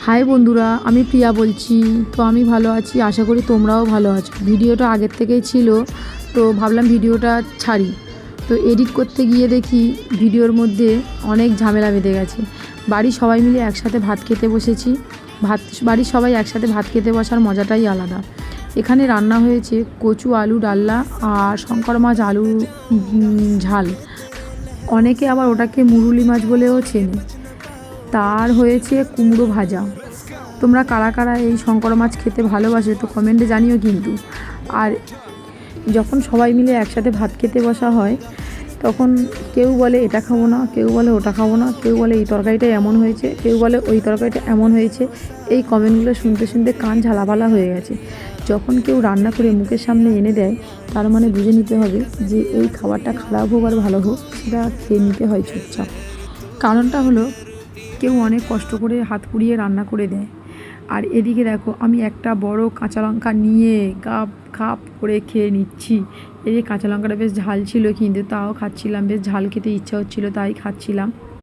High বন্ধুরা, আমি প্রিয়া বলছি। তো আমি ভালো আছি, আশা করি তোমরাও ভালো আছো। ভিডিওটা আগের থেকেই ছিল, তো ভাবলাম ভিডিওটা ছাড়ি। তো এডিট করতে গিয়ে দেখি ভিডিওর মধ্যে অনেক ঝামেলা বেঁধে গেছে। বাড়ির সবাই মিলে একসাথে ভাত খেতে বসেছি। বাড়ির সবাই একসাথে ভাত খেতে বসার মজাটাই আলাদা। এখানে রান্না হয়েছে কচু আলু ডাল্লা আর শঙ্কর মাছ আলু ঝাল। অনেকে আবার ওটাকে মুরুলি মাছ বলেও চেনে। তার হয়েছে কুমড়ো ভাজা। তোমরা কারা কারা এই শঙ্কর মাছ খেতে ভালোবাসো তো কমেন্টে জানিও কিন্তু। আর যখন সবাই মিলে একসাথে ভাত খেতে বসা হয়, তখন কেউ বলে এটা খাবো না, কেউ বলে ওটা খাবো না, কেউ বলে এই তরকারিটা এমন হয়েছে, কেউ বলে ওই তরকারিটা এমন হয়েছে। এই কমেন্টগুলো শুনতে শুনতে কান ঝালাপালা হয়ে গেছে। যখন কেউ রান্না করে মুখের সামনে এনে দেয়, তার মানে বুঝে নিতে হবে যে এই খাবারটা খারাপ হোক আর ভালো হোক, সেটা খেয়ে নিতে হয় চুপচাপ। কারণটা হলো, কেউ অনেক কষ্ট করে হাত পুড়িয়ে রান্না করে দেয়। আর এদিকে দেখো, আমি একটা বড় কাঁচা লঙ্কা নিয়ে গাপ খাপ করে খেয়ে নিচ্ছি। এই যে কাঁচা লঙ্কাটা বেশ ঝাল ছিল, কিন্তু তাও খাচ্ছিলাম। বেশ ঝাল খেতে ইচ্ছা হচ্ছিলো, তাই খাচ্ছিলাম।